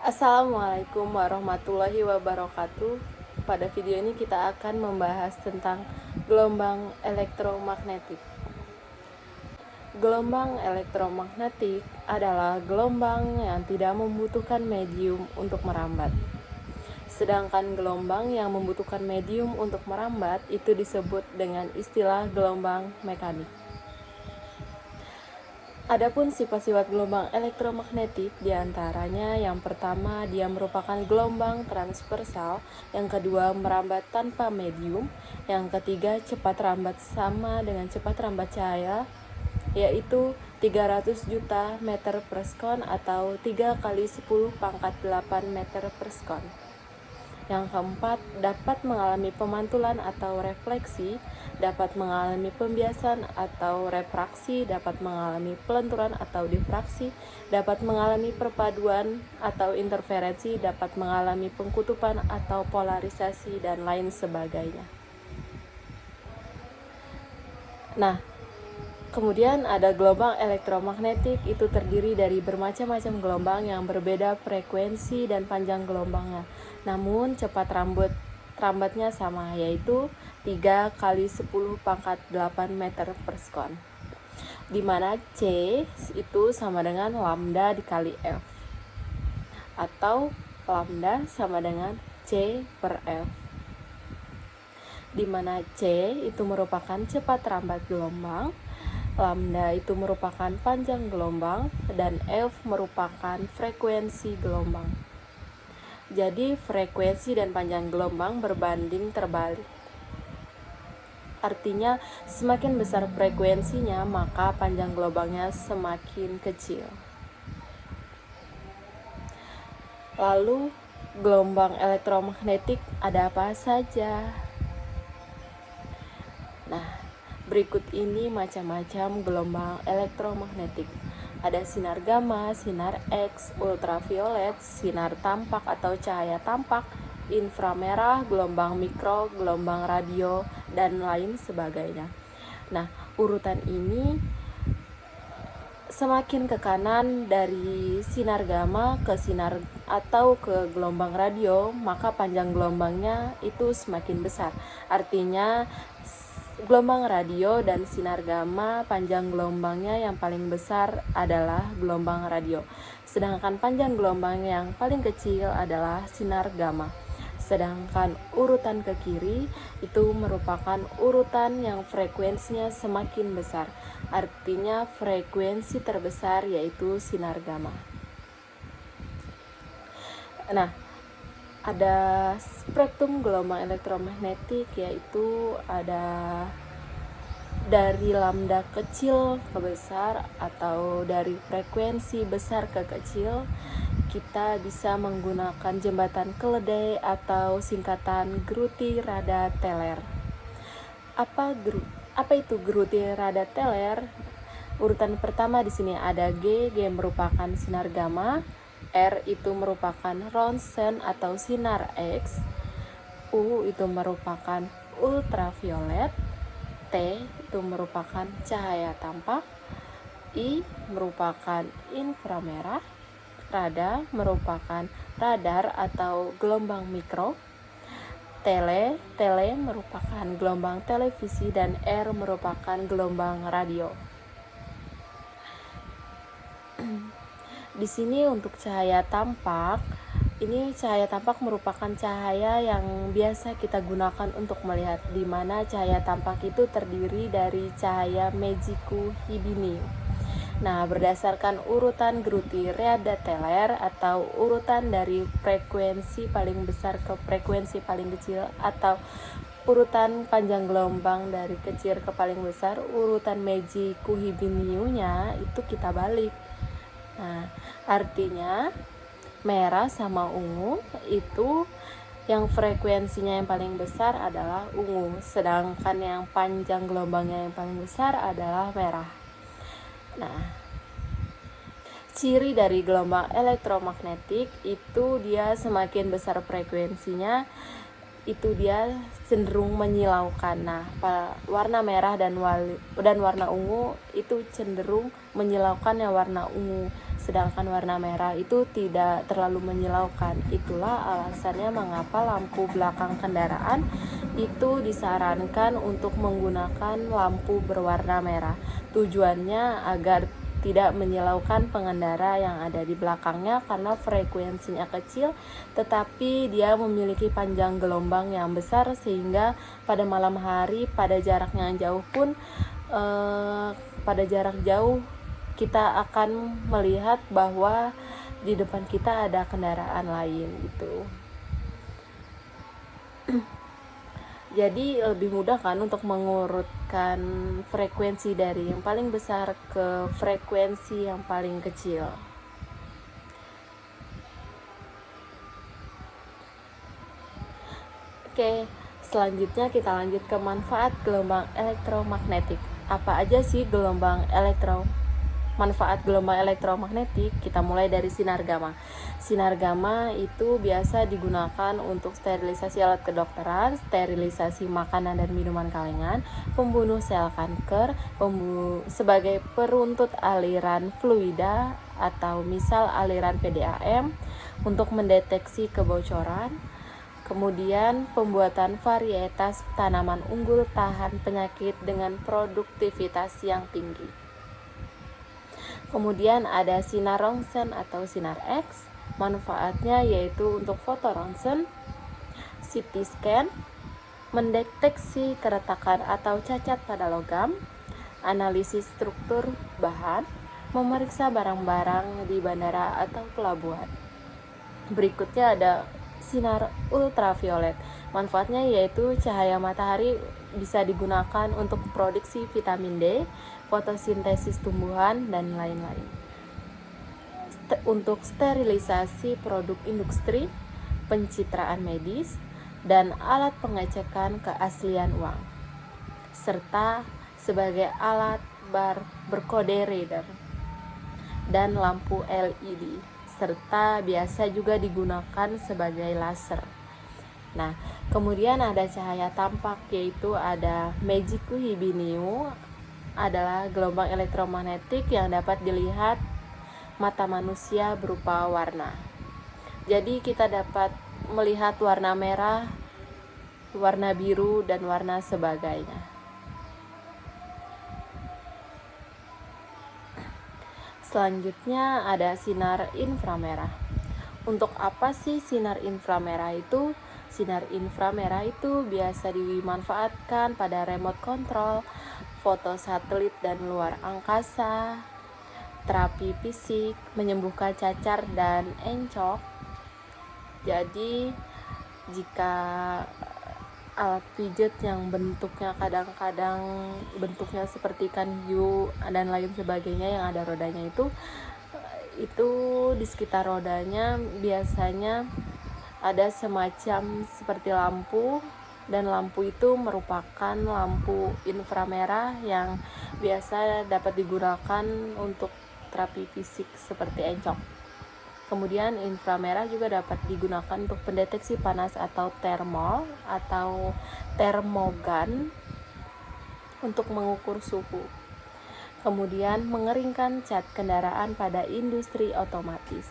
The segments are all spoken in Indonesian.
Assalamualaikum warahmatullahi wabarakatuh. Pada video ini kita akan membahas tentang gelombang elektromagnetik. Gelombang elektromagnetik adalah gelombang yang tidak membutuhkan medium untuk merambat. Sedangkan gelombang yang membutuhkan medium untuk merambat itu disebut dengan istilah gelombang mekanik. Adapun sifat-sifat gelombang elektromagnetik diantaranya yang pertama dia merupakan gelombang transversal, yang kedua merambat tanpa medium, yang ketiga cepat rambat sama dengan cepat rambat cahaya, yaitu 300 juta meter per sekon atau 3 kali 10 pangkat 8 meter per sekon. Yang keempat, dapat mengalami pemantulan atau refleksi, dapat mengalami pembiasan atau refraksi, dapat mengalami pelenturan atau difraksi, dapat mengalami perpaduan atau interferensi, dapat mengalami pengkutupan atau polarisasi, dan lain sebagainya. Nah, kemudian ada gelombang elektromagnetik, itu terdiri dari bermacam-macam gelombang yang berbeda frekuensi dan panjang gelombangnya. Namun cepat rambatnya sama, yaitu 3 kali 10 pangkat 8 meter per sekon. Di mana C itu sama dengan lambda dikali F. Atau lambda sama dengan C per F. Di mana C itu merupakan cepat rambat gelombang, lambda itu merupakan panjang gelombang, dan F merupakan frekuensi gelombang. Jadi frekuensi dan panjang gelombang berbanding terbalik. Artinya semakin besar frekuensinya maka panjang gelombangnya semakin kecil. Lalu gelombang elektromagnetik ada apa saja? Nah, berikut ini macam-macam gelombang elektromagnetik. Ada sinar gamma, sinar X, ultraviolet, sinar tampak atau cahaya tampak, inframerah, gelombang mikro, gelombang radio, dan lain sebagainya. Nah, urutan ini semakin ke kanan dari sinar gamma ke sinar atau ke gelombang radio, maka panjang gelombangnya itu semakin besar. Artinya gelombang radio dan sinar gamma, panjang gelombangnya yang paling besar adalah gelombang radio. Sedangkan panjang gelombang yang paling kecil adalah sinar gamma. Sedangkan urutan ke kiri itu merupakan urutan yang frekuensinya semakin besar. Artinya frekuensi terbesar yaitu sinar gamma. Nah, ada spektrum gelombang elektromagnetik, yaitu ada dari lambda kecil ke besar atau dari frekuensi besar ke kecil. Kita bisa menggunakan jembatan keledai atau singkatan Gruti Rada Teller. Apa itu Gruti Rada Teller? Urutan pertama di sini ada G merupakan sinar gamma, R itu merupakan Roentgen atau sinar X, U itu merupakan ultraviolet, T itu merupakan cahaya tampak, I merupakan inframerah, rada merupakan radar atau gelombang mikro, tele merupakan gelombang televisi, dan R merupakan gelombang radio. Di sini untuk cahaya tampak, ini cahaya tampak merupakan cahaya yang biasa kita gunakan untuk melihat, di mana cahaya tampak itu terdiri dari cahaya Magicu-Hibiniu. Nah, berdasarkan urutan Gruti Rada Teller atau urutan dari frekuensi paling besar ke frekuensi paling kecil, atau urutan panjang gelombang dari kecil ke paling besar, urutan Magicu-Hibiniu-nya itu kita balik. Nah, artinya merah sama ungu itu yang frekuensinya yang paling besar adalah ungu, sedangkan yang panjang gelombangnya yang paling besar adalah merah. Nah, ciri dari gelombang elektromagnetik itu dia semakin besar frekuensinya, itu dia cenderung menyilaukan. Nah, warna merah dan warna ungu itu cenderung menyilaukan yang warna ungu, sedangkan warna merah itu tidak terlalu menyilaukan. Itulah alasannya mengapa lampu belakang kendaraan itu disarankan untuk menggunakan lampu berwarna merah. Tujuannya agar tidak menyilaukan pengendara yang ada di belakangnya karena frekuensinya kecil, tetapi dia memiliki panjang gelombang yang besar sehingga pada malam hari pada jarak yang jauh pun pada jarak jauh kita akan melihat bahwa di depan kita ada kendaraan lain gitu. Jadi lebih mudah kan untuk mengurutkan frekuensi dari yang paling besar ke frekuensi yang paling kecil. Oke, selanjutnya kita lanjut ke manfaat gelombang elektromagnetik. Apa aja sih manfaat gelombang elektromagnetik? Kita mulai dari sinar gamma. Sinar gamma itu biasa digunakan untuk sterilisasi alat kedokteran, sterilisasi makanan dan minuman kalengan, pembunuh sel kanker, sebagai peruntut aliran fluida atau misal aliran PDAM untuk mendeteksi kebocoran. Kemudian pembuatan varietas tanaman unggul tahan penyakit dengan produktivitas yang tinggi. Kemudian ada sinar Röntgen atau sinar X. Manfaatnya yaitu untuk foto Röntgen, CT scan, mendeteksi keretakan atau cacat pada logam, analisis struktur bahan, memeriksa barang-barang di bandara atau pelabuhan. Berikutnya ada sinar ultraviolet. Manfaatnya yaitu cahaya matahari bisa digunakan untuk produksi vitamin D, fotosintesis tumbuhan, dan lain-lain. Untuk sterilisasi produk industri, pencitraan medis, dan alat pengecekan keaslian uang, serta sebagai alat berkode reader dan lampu LED, serta biasa juga digunakan sebagai laser. Nah, kemudian ada cahaya tampak, yaitu ada Magiku Hibiniu, adalah gelombang elektromagnetik yang dapat dilihat mata manusia berupa warna. Jadi kita dapat melihat warna merah, warna biru, dan warna sebagainya. Selanjutnya ada sinar inframerah. Untuk apa sih sinar inframerah itu? Sinar inframerah itu biasa dimanfaatkan pada remote control, foto satelit dan luar angkasa, terapi fisik, menyembuhkan cacar dan encok. Jadi jika alat pijat yang bentuknya kadang-kadang bentuknya seperti ikan hiu dan lain sebagainya yang ada rodanya itu di sekitar rodanya biasanya ada semacam seperti lampu, dan lampu itu merupakan lampu inframerah yang biasa dapat digunakan untuk terapi fisik seperti encok. Kemudian inframerah juga dapat digunakan untuk pendeteksi panas atau termol atau termogan untuk mengukur suhu. Kemudian mengeringkan cat kendaraan pada industri otomatis.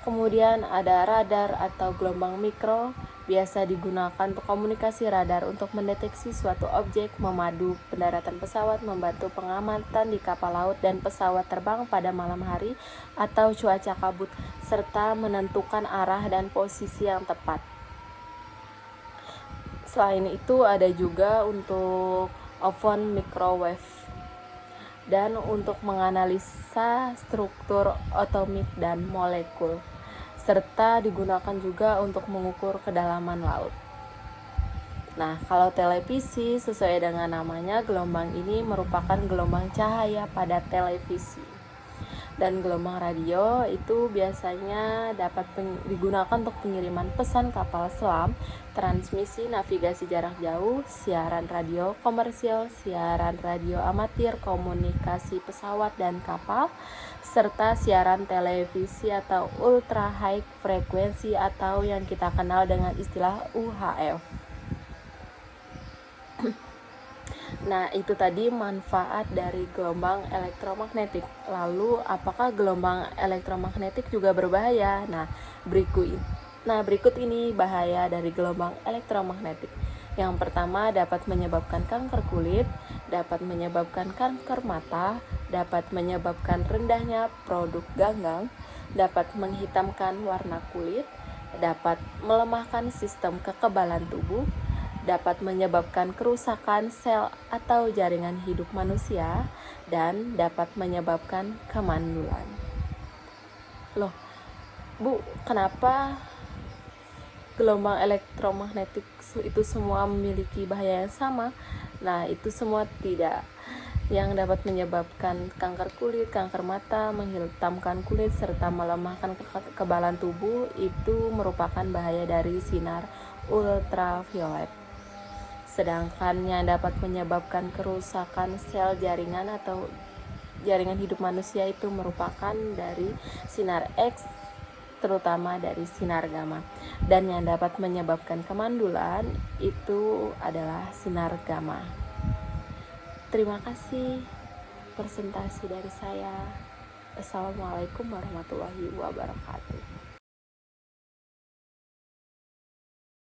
Kemudian ada radar atau gelombang mikro, biasa digunakan untuk komunikasi radar untuk mendeteksi suatu objek, memadu pendaratan pesawat, membantu pengamatan di kapal laut dan pesawat terbang pada malam hari atau cuaca kabut, serta menentukan arah dan posisi yang tepat. Selain itu ada juga untuk oven microwave dan untuk menganalisa struktur atomik dan molekul, serta digunakan juga untuk mengukur kedalaman laut. Nah, kalau televisi sesuai dengan namanya, gelombang ini merupakan gelombang cahaya pada televisi. Dan gelombang radio itu biasanya dapat digunakan untuk pengiriman pesan kapal selam, transmisi navigasi jarak jauh, siaran radio komersial, siaran radio amatir, komunikasi pesawat dan kapal, serta siaran televisi atau ultra high frekuensi atau yang kita kenal dengan istilah UHF. Nah, itu tadi manfaat dari gelombang elektromagnetik. Lalu, apakah gelombang elektromagnetik juga berbahaya? Berikut ini bahaya dari gelombang elektromagnetik. Yang pertama, dapat menyebabkan kanker kulit, dapat menyebabkan kanker mata, dapat menyebabkan rendahnya produk ganggang, dapat menghitamkan warna kulit, dapat melemahkan sistem kekebalan tubuh, dapat menyebabkan kerusakan sel atau jaringan hidup manusia, dan dapat menyebabkan kemandulan. Loh, Bu, kenapa gelombang elektromagnetik itu semua memiliki bahaya yang sama? Nah, itu semua tidak. Yang dapat menyebabkan kanker kulit, kanker mata, menghitamkan kulit, serta melemahkan kekebalan tubuh itu merupakan bahaya dari sinar ultraviolet. Sedangkan yang dapat menyebabkan kerusakan sel jaringan atau jaringan hidup manusia itu merupakan dari sinar X, terutama dari sinar gamma. Dan yang dapat menyebabkan kemandulan itu adalah sinar gamma. Terima kasih presentasi dari saya. Assalamualaikum warahmatullahi wabarakatuh.